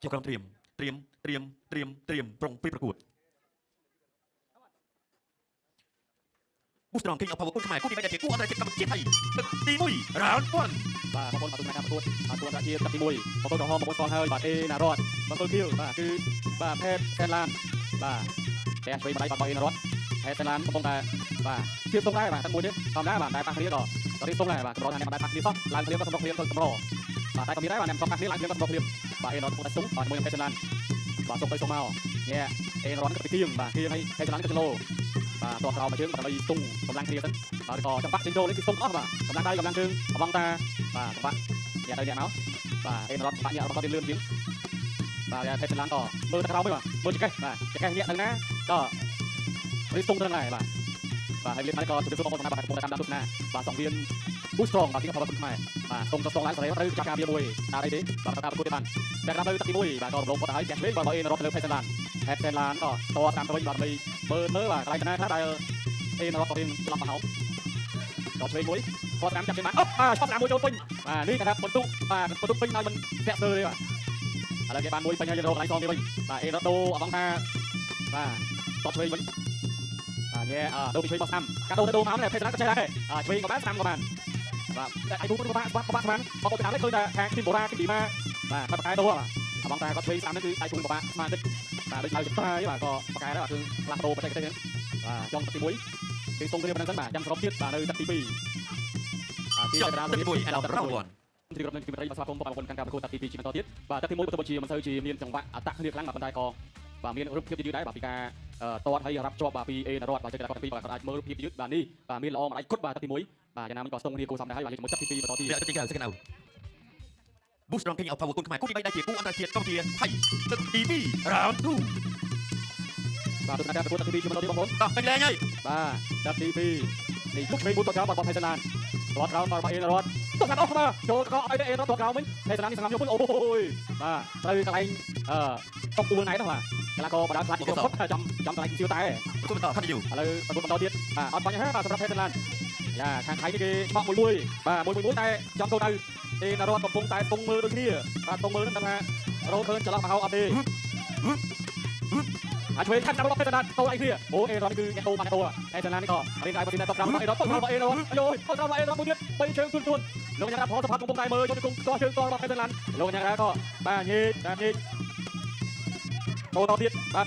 ជាក្រុមត្រៀមប្រុងពីប្រកួត Boostrong King of Power គុណខ្មែរគូទី3ដែលជាគូអន្តរជាតិកម្ពុជាថៃទឹកទី1 Round 1 បាទបងប្អូនមកទូរទស្សន៍ការប្រកួតទូអន្តរជាតិទឹកទី1បងប្អូនក្រហមបងប្អូនស្គាល់ហើយបាទអេណារ៉តបងប្អូនគៀវបាទគឺបាទផេតសែនឡានបាទតែឆ្វេងម្ដាយបាទអេណារ៉តផេតសែនឡានកំពុងតែបាទជៀបសុំដែរបាទទាំងមួយនេះធម្មតាបាទតែប៉ះគ្នាក៏រៀបសុំដែរបាទកម្រថាអ្នកបាទប៉ះគ្នាសោះឡើងព្រៀងក៏សម្រុកព្រៀងក៏កម្របាទតែក៏មានដែរបាទអ្នកប៉ះគ្នាឡើងព្រៀងក៏សម្រុកព្រៀងបាទអេណារ៉តកំពុងតែសុំបាទជាមួយនឹងផេតសែនឡានបាទសុំទៅសុំមកញ៉ែអេណារ៉តក៏ទៅគៀងបាទគៀងឲ្យផេតសែនឡានក៏ចលោបាទតោះក្រោមមកជើងបាទដើម្បីទុំកម្លាំងគ្នាទៅបាទក៏ចង្វាក់ចេញចូលនេះគឺសុំអស់បាទកម្លាំងដៃកម្លាំងជើងអវងតាបាទចង្វាក់ញ៉ែទៅញ៉ែមកបាទអេណារ៉តបាក់ញ៉ែរបស់ទៀតលឿនជាងបាទផេតសែនឡានក៏មើលទៅក្រោមវិញបាទមើលចកេះបាទចកេះញាក់ទៅណាក៏រីសុំទៅដែរបាទហើយលេខនេះក៏ជម្រាបសួរបងប្អូនតាមបាទកំពុងតាមដានទស្សនាបាទសង្វៀន Boostrong បាទទីរបស់គុណខ្មែរបាទសុំទៅស្ទងឡើងសេរីទៅចាប់ការវាមួយតាមអីទេបាទតាមប្រកួតទេបានតែតាមទៅទឹកទី1បាទក៏រំលងគាត់ទៅហើយចាស់វិញបាទអេណារ៉តទៅលើផេតសែនឡានផេតសែនឡានក៏តតាមទៅវិញបាទដើម្បីមើលបាទកន្លែងណាខ្លះដែលអេណារ៉តក៏រៀងច្រឡំមកហោក៏ឆ្វេងមួយគាត់តាមចាប់ចេញបានអូបាទឈប់តាមមួយចូលពេញបាទនេះគេថាបន្ទុកបាទបន្ទុកពេញឲ្យមិនធាក់ស្ទើរទេបាទឥឡូវគេបានមួយពេញហើយយើងរកកន្លែងសងទៀតវិញបាទអេណារ៉តដូអវងថាបាទតឆ្វេងវិញញ៉ែដូពីឆ្វេងមកស្ដាំកាដូទៅដូមកនេះផេតសែនឡានក៏ចេះដែរឆ្វេងក៏បានស្ដាំក៏បានបាទឯទូក៏បានស្មានមកទៅតាមនេះឃើញតែខាងទីបូរ៉ាទីម៉ាបាទបកកែដូបាទអវងតាគាត់ឆ្វេងស្ដាំនេះគឺឯទូក៏បានស្មានតិចបាទដូចឲ្យចិត្តហើយបាទក៏បកកែដែរបាទគឺផ្លាស់ប្ដូរបច្ចេកទេសហ្នឹងបាទចង់ទឹកទី1គឺសុំគ្រាមប៉ុណ្ណឹងសិនបាទចាំសរុបទៀតបាទនៅទឹកទី2ទីកណ្ដាលទឹកទី1 Round 1 ទីក្រុមនឹងជំរាបស្វាគមន៍បងប្អូនកាន់ការប្រកួតទឹកទី2ជាបន្តទៀតបាទទឹកទី1បើទោះជាមិនសូវជាមានចង្វាក់អត្តគ្នាខ្លាំងបាទប៉ុន្តែក៏បាទមានរូបភាពយឺតដែរបាទពីការតតហើយរាប់ជាប់បាទពីអេណារ៉តបាទចេះតែគាត់ទី2បាទគាត់អាចមើលរូបភាពយឺតបាទនេះបាទមានល្អមួយដៃគុតបាទទឹកទី1បាទយ៉ាងណាមិញក៏ស្ទង់គ្នាគូសំដែរហើយបាទជាមួយទឹកទី2បន្តទៀតទឹកទី2 second out Boostrong King of Power គុណខ្មែរគូទី3ដែលជាគូអន្តរជាតិកម្ពុជាថៃទឹកទី2 Round 2បាទទស្សនការប្រកួតទឹកទី2ជាបន្តទៀតបងប្អូនតោះពេញលេងហើយបាទទឹកទី2នេះលោកឆ្វេងមួយតក្រោមរបស់ផេតសែនឡានតក្រោមរបស់អេណារ៉តតកាត់អស់បាទចូលក៏ឲ្យអេណារ៉តតក្រោមវិញផេតសែនឡាននេះសង្ងំយកពុនអូយបាទត្រូវកន្លែងតុកអ៊ូលណៃនោះបាទកន្លងក៏បដាខ្លាចយកសុតចំកន្លែងសៀវតែប្រកួតបន្តថតយូឥឡូវប្រកួតបន្តទៀតបាទអត់បាញ់ហើយបាទសម្រាប់ផេតសែនឡានយ៉ាខាងថៃនេះគេឆ្មក់មួយបាទមួយតែចំកូនដៅអេណារ៉តកំពុងតែពងមើលដូចគ្នាបាទពងមើលនឹងថារោឃើញច្រឡំមកហៅអត់ទេអាចឆ្វេងខាត់តាមរបស់ផេតសែនឡានតូនអីគ្នាអូអេណារ៉តគឺអ្នកតូនបាទអ្នកតូផេតសែនឡាននេះក៏រៀងកាយបើទីតែតក្រោមអេណារ៉តតក្រោមអេណារ៉តអាយតក្រោមអេណារ៉តមួយទៀតបីជើងទួនលោកកញ្ញាផលសផាត់កំពុងតែមើលយកទៅកោះជើងករបស់ផេតសែនឡានលោកកញ្ញាក៏បាទញេញេតូនតទៀតបាទ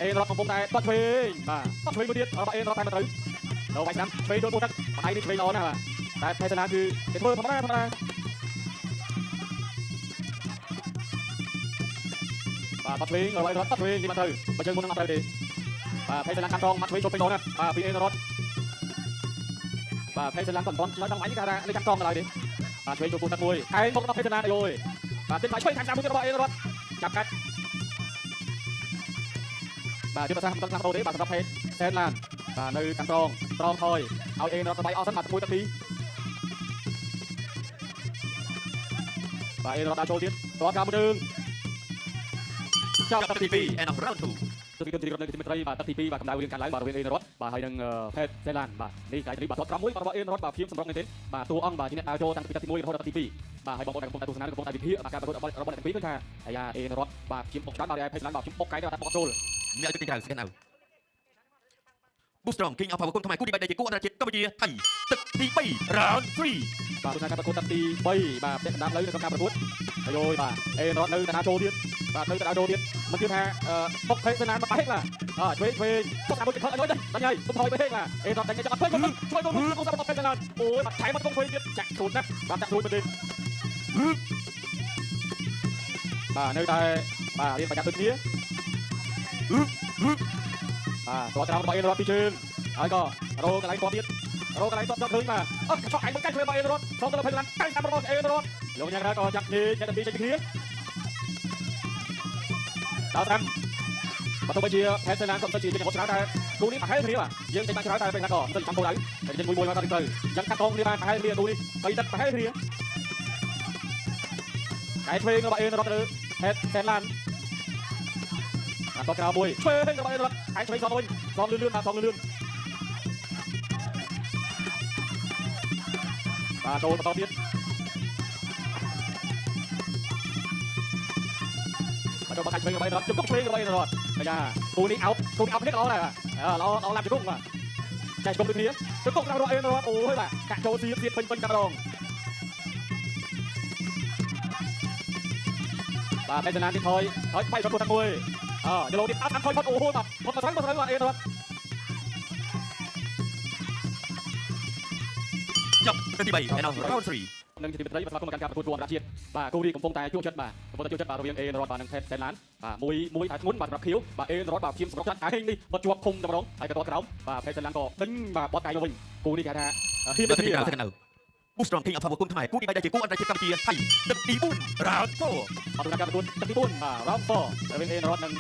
អេណារ៉តកំពុងតែតឆ្វេងបាទតឆ្វេងមួយទៀតរបស់អេណារ៉តតែមិនត្រូវលោកវាយស្ដាំឆ្វេងចូលមួយទឹកបដៃនេះឆ្វេងល្អណាស់បាទតែផេតសែនឡានគឺគេធ្វើធម្មតាបាទតឆ្វេងរបស់អេណារ៉តតឆ្វេងនេះមិនត្រូវបើជើងមុននឹងអត់ត្រូវទេបាទផេតសែនឡានខាងត្រង់មកឆ្វេងចូលពេញល្អណាស់បាទពីអេណារ៉តបាទផេតសែនឡានក៏មិនទាន់ឆ្លើយដល់អញនេះគេថាលេខខាងត្រង់ឡើយទេបាទឆ្វេងចូលមួយទឹកមួយខែងមកដល់ផេតសែនឡានអើយបាទទឹកមកឆ្វេងខាងតាមមួយរបស់អេណារ៉តចាប់កាត់បាទជាភាសាមិនទាន់ខ្លាំងដូរទេបាទសម្រាប់ផេតសែនឡានបាទនៅខាងត្រង់ថយឲ្យអេណារ៉តបាយអស់សិនបាទមួយទឹកទីបាទអេណារ៉តដាក់ចូលទៀតតកាមួយជើងចាប់ទឹកទី2 End of Round 2ទឹកទី1នៅទី3បាទទឹកទី2បាទកម្ដៅរៀងកាន់ឡើងបាទរវាងអេណារ៉តបាទហើយនឹងផេតសែនឡានបាទនេះកាយទីបាទតក្រោមមួយរបស់អេណារ៉តបាទព្យាមសម្រុងនេះទេបាទតួអង្គបាទជាអ្នកដើរចូលតាំងពីទឹកទី1រហូតដល់ទឹកទី2បាទហើយបងប្អូនកំពុងតែទស្សនាកំពុងតែវិភាគការប្រកួតរបស់អ្នកទាំងពីរឃើញថាអាយ៉ាអេណារ៉តបាទព្យាមបុកច្រើនបាទផេតសែនឡានបាទព្យាមបុកកាយបាទបុកចូលអ្នកទឹកទី3 second out Boostrong King of Power គុណខ្មែរគូទី3ដែលជាគូអន្តរជាតិកម្ពុជាថៃទឹកទី2 Round 3បាទទស្សនាការប្រកួតទឹកទី3បាទពាក់កណ្ដាលលើនៅក្នុងការប្រកួតហើយយបាទអេណារ៉តនៅកណ្ដាលចូលទៀតបាទនៅកណ្ដាលចូលទៀតមិនជឿថាបុកផេតសែនឡានមកបេះបាទឆ្វេងបុកតាមមួយខលអត់ដាច់ហើយទុំថយទៅហេបាទអេណារ៉តតែចង់អត់ពេញជួយទៅមកសម្រាប់ផេតសែនឡានអូយបាទថែមមកឆ្វេងទៀតចាក់ស្រួលណាស់បាទចាក់ស្រួលមែនទេបាទនៅតែបាទរៀនប្រញាប់ដូចគ្នាបាទតក្រោមរបស់អេណារ៉តពីជើងហើយក៏រោកន្លែងតទៀតរោកន្លែងតឃើញបាទអត់ឆក់ឯងមកកាច់ធ្វើរបស់អេណារ៉តចូលទៅផេតសែនឡានកាច់តាមរបស់អេណារ៉តលោកញ៉ាំក៏ចាក់នេះអ្នកទាំងពីរចេញពីគ្នាដល់តាមបើទោះបីជាផេតសែនឡានក៏មិនទៅជាអ្នកច្រើនតែគូនេះប្រហែលគ្នាបាទយើងចេញបានច្រើនតែពេលណាក៏មិនទៅចាំគោលដៅតែចេញមួយមកទៅអញ្ចឹងកាត់កងគ្នាបានប្រហែលគ្នាគូនេះបីទឹកប្រហែលគ្នាកាយឆ្វេងរបស់អេណារ៉តទៅផេតសែនឡានតក្រោមមួយឆ្វេងរបស់អេណារ៉តកាយឆ្វេងសងវិញសងលឿនបាទសងលឿនបាទចូលបន្តទៀត cho bạn chơi bay rồi chụp cốc chơi bay rồi bây giờ cú đi áo hết nó này nó làm chụp cốc mà chạy chụp được phía chụp cốc ra rồi rồi ôi bạn cạn chỗ xí phình cả đồng và bây giờ làm thì thôi bay cho cô thằng mui giờ lâu đi ăn thôi ôi mà một thắng rồi rồi chậm trận thứ 7 and now round 3 nâng thì đấy và có mộtการประกวดราชีบ่ากูดีของพงแต่ช่วงเชิดบ่าพงแต่ช่วงเชิดบ่าเราเรียงรอดบ่านังแสนล้านบ่ามวยถ่ายงุ้นบ่ารับคิ้วบ่ารอดบ่าทีมสำรองชัดหายนี่บ่จวบคงจะมาร้องไอ้กระโดดกระดบ่าแสนล้านก็ดึงบ่าบอลไก่มาวิ่งกูนี่แค่ทีมเป็นทีม Boost strong king of power quânខ្មែរគូទី3ដែលជាគូអន្តរជាតិកម្ពុជាថៃទឹកទី4 round 4 អត់ការប្រកួតទឹកទី4បាទ round 4រវាងរ៉តនិង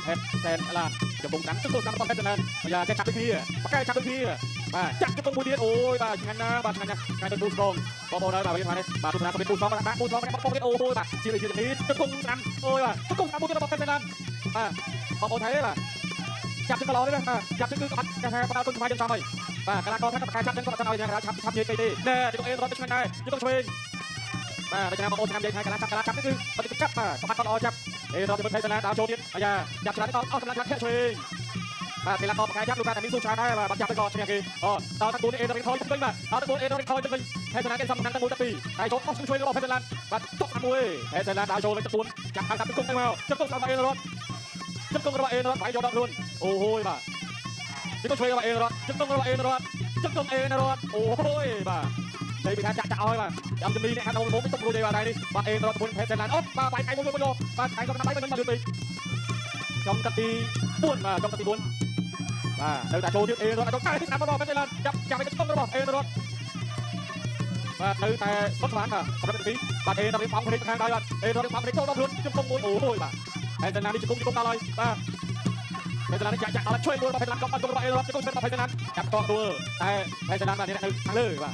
แสนล้านកំពុងកាន់ទឹកទល់តាមបេសណាមកយ៉ាគេចាប់ពីបកែចាប់ពីបាទចាក់ជប៉ុនមួយទៀតអូយបាទឆ្ងាញ់ណាស់បាទឆ្ងាញ់ណាស់ឆ្ងាញ់ទៅ Boost strong បងប្អូនហើយបាទវិញនេះបាទទស្សនាក៏មាន Boost strong បាទ Boost strong បងប្អូនទៀតអូយបាទជានេះទឹកគង់ស្ដាំអូយបាទទឹកគង់ស្ដាំមួយទៀតរបស់แสนล้านបាទបងប្អូនថៃបាទចាប់ជើងកន្លងនេះបាទចាប់ជើងគឺអត់គេថាបើទុនខ្មែរយើងចាំហើយបាទកីឡាករថាបកែចាប់ជើងក៏អត់ឲ្យយ៉ាងឆាប់និយាយទេណែជើងរ៉តឆ្ងាញ់ដែរជើងឆ្វេងបាទbây giờបងប្អូនចាំនិយាយថាកីឡាចាប់នេះគឺអត់ចាប់បាទសម្បត្តិអត់ចាប់រ៉តទៅthấy là đàoចូលទៀតអាយ៉ាចាប់ឆ្លាតដល់អស់ឆ្លាតធាក់ឆ្វេងបាទកីឡាករបកែចាប់លោកថាតែមានស៊ូច្រើនដែរបាទចាប់ទៅក៏ឈ្នះគេដល់តកូនអេរ៉តថយទៅវិញបាទដល់តកូនអេរ៉តថយទៅវិញហើយស្នាគេសំខាន់ទាំងមួយទីតែចូលអស់ឆ្វេងរបស់ផេសឡានបាទទុកតាមមួយផេសឡានដៅចូលវិញតកូនចាប់ខាងទៅគុំទៅមកចាប់គុំរបស់អេរ៉តចាប់គុំរបស់អេរ៉តបាយយកដល់ខ្លួនអូហូយបាទចាប់ឆ្វេងរបស់អេរ៉តចាប់គុំរបស់អេរ៉តចាប់គុំអេរ៉តអូហូយបាទđây bịចាក់ឲ្យបាទចាំជំនីនេះខាងនោះទុករួចទេបាទនេះបាទអេរ៉ត4ផេសឡានអូបាទបាយថ្ងៃមួយបាទថ្ងៃក៏បាយមិនមកលឿនពេកចំទឹកទី4បាទចំទឹកទី4បាទនៅតែចូលទៀតអេរ៉តចូលតែទី5របស់ផេសឡានចាប់ឲ្យទុករបស់អេរ៉តបាទនៅតែសុខស្មានបាទសម្រាប់ទី2បាទអេរ៉តបងភ្នែកខាងដែរបាទអេរ៉តបងភ្នែកចូលដល់ខ្លួនជុំមួយអូយបាទផេសឡាននេះជុំដល់ហើយបាទផេសឡានចាក់ដល់ជួយមួយរបស់ផេសឡានក៏បានរបស់អេរ៉តជុំរបស់ផេសឡានចាប់តដួលតែផេសឡានបាទនេះនៅខាងលើបាទ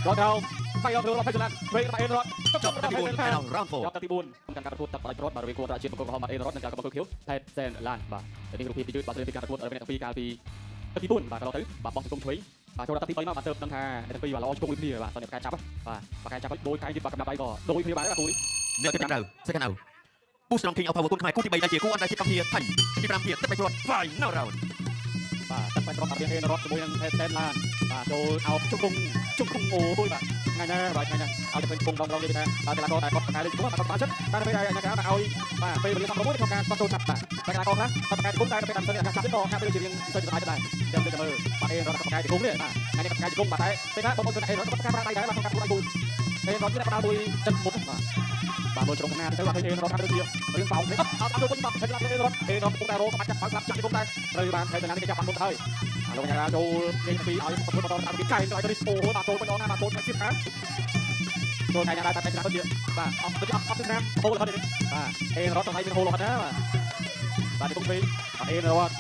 រត់ដល់បាយយករបស់ផេសឡានវិញរបស់អេរ៉តចុះរបស់ផេសឡាន round 4 ចាប់ទី4ក្នុងការប្រកួតតាប់អត់រត់បាទរវាងគូអន្តរជាតិប្រកួតរបស់អេរ៉តនិងការកំពុងខៀវថៃแสนล้านបាទនេះរូបភាពពីយឺតបាទពីការប្រកួតរវាងទាំងពីរកាលពីទី4បាទដល់ទៅបាទបោះសង្គមឆ្វេងបាទចូលដល់ទី3មកបាទទៅដឹងថាទាំងពីរបាទល្អជុំគ្នាបាទតើប្រកែចាប់បាទប្រកែចាប់ដូចកាយទៀតបាទកំណាប់ដៃក៏ដូចគ្នាបាទបាទគូនេះនៅទី5 second out Boost strong king of power quânខ្មែរគូទី3ដែលជាគូអន្តរជាតិកម្ពុជាថៃទី5ទៀតទឹកបៃរត់ final round បាទទឹកបៃរត់រវាងអេរ៉តជាមួយនឹងแสนล้านបាទចូលអោបជុំគង់អូយបាទថ្ងៃណាបាទថ្ងៃណាឲ្យតែពេញគង់ដងនេះថាកីឡាករតែគាត់ប្រកែលេខគាត់គាត់បានចិត្តតែពេលឲ្យអ្នកឲ្យបាទពេលវេលា16ក្នុងការគាត់ចូលចាប់បាទកីឡាករខ្លះគាត់ប្រកែគុំតែពេលតាមសិនចាប់ទៀតក៏ហាក់ដូចជារៀងសិនស្ដាយដែរចាំទៅមើលបាទអេរ៉តគាត់ប្រកែគុំនេះបាទថ្ងៃនេះប្រកែគុំបាទតែពេលណាបងប្អូនអេរ៉តគាត់ប្រកែប្រាដៃដែរបាទក្នុងការគូដៃគូអេរ៉តនេះផ្ដល់មួយចិត្តមុខបាទមើលត្រង់ណាទៅបាទអេរ៉តហាក់ដូចជារឿងបោកនេះអត់ចូលវិញបាទពេលណាអេរ៉តពុកតែរោក៏បាច់ចាប់ស្លាប់ចាក់គុំតែត្រូវបានពេលណានេះគេចាប់បានមុខហើយលោកញ៉ាចូលលេងពីឲ្យប្រពន្ធបន្តតាមពីកែទៅនេះអូបាទចូលបន្តណាបាទចូលទៀតណាចូលថ្ងៃណាដែរតែពេលណាទៅទៀតបាទអត់ទៅអត់ទៅឆ្នាំហូលអត់ទេបាទអេរ៉តទៅឲ្យមានហូលអត់ណាបាទគុំពីអេរ៉ត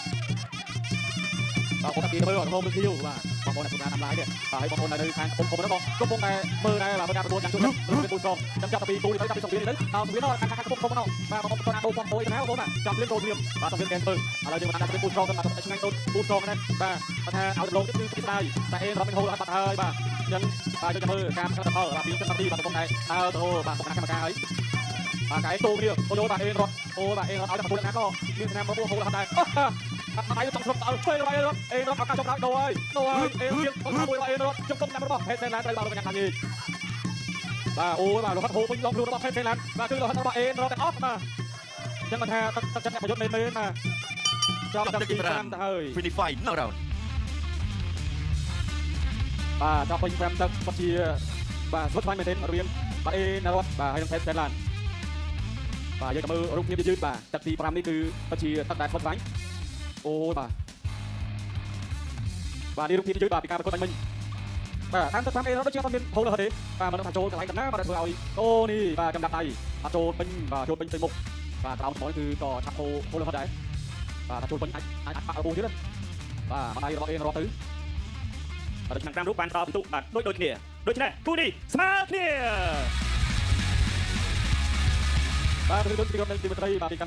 បាទបងប្អូនទីមើលអត់ហូលទៅបាទបងប្អូនអ្នកតាមឡាយនេះបាទឲ្យបងប្អូននៅខាងខ្ញុំណាបងកំពុងតែមើលដែរបាទការប្រកួតយ៉ាងជោគជ័យគឺទូស្រងចាំចាប់ពីគូទៅចាប់ពីសង្វៀនទៅដល់សង្វៀនដល់ខាងខ្ញុំណាបាទបងប្អូនបងប្អូនណាបងប្អូនចាប់លឿនចូលធៀបបាទសង្វៀនកែនធ្វើឥឡូវយើងបានដាក់ពីគូស្រងទៅឆ្ងាញ់ទៅគូស្រងណាបាទថាឲ្យលោកគឺពីស្ដាយតែអេរ៉តមិនហូលអត់បាត់ហើយបាទអញ្ចឹងបាទយើងចាំមើលការផលបាទពីទឹកទីបាទកំពុងតែដើរទៅបាទកំពុងកម្មការហើយបាទកែទូវាអូបាទអេរ៉តអូបាទអេរ៉តឲ្យតែប្រពន្ធណាក៏មានឆ្នាំមកហូលអត់ដែរអត់តែចង់ស្រុកដល់ឆ្វេងរបស់អេរ៉តអេរ៉តឱកាសចុងក្រោយដូរហើយអេរ៉តគាត់មួយរបស់អេរ៉តជុំគុំតាមរបស់ផេសឡានត្រូវបានលោកកញ្ញាខាងនេះបាទអូបាទលោកគាត់ហូបវិញឡងខ្លួនរបស់ផេសឡានបាទគឺលោករបស់អេរ៉តទាំងអស់បាទអញ្ចឹងគាត់ថាទឹកចិត្តអ្នកប្រយុទ្ធមែនបាទចូលដល់ទី5ទៅហើយ finish final round បាទដល់ពេញ5ទឹកគាត់ជាបាទស្វិតខ្លាញ់មែនទេរវាងបាទអេរ៉តបាទហើយនឹងផេសឡានបាទយើងទៅមើលរូបភាពយឺតបាទទឹកទី5នេះគឺគាត់ជាទឹកដែលស្វិតខ្លាញ់អូបាទបាទនេះរូបភាពយឺតបាទពីការប្រកួតមិញបាទតាមទឹក5អេរ៉តដូចជាអត់មានហូលអត់ទេបាទមិនថាចូលកន្លែងណាបាទធ្វើឲ្យអូនេះបាទកំដាប់ដៃអត់ចូលពេញបាទចូលពេញទៅមុខបាទក្រោមស្មោះគឺក៏ឆាប់ហូលអត់ដែរបាទចូលពេញអាចបាក់អូទៀតបាទដៃរបស់អេរ៉តទៅបាទឆ្នាំ5រូបបានតពិន្ទុបាទដូចគ្នាដូច្នេះគូនេះស្មើគ្នាបាទគឺដូចពីគាត់នៅទីមន្ត្រីបាទពី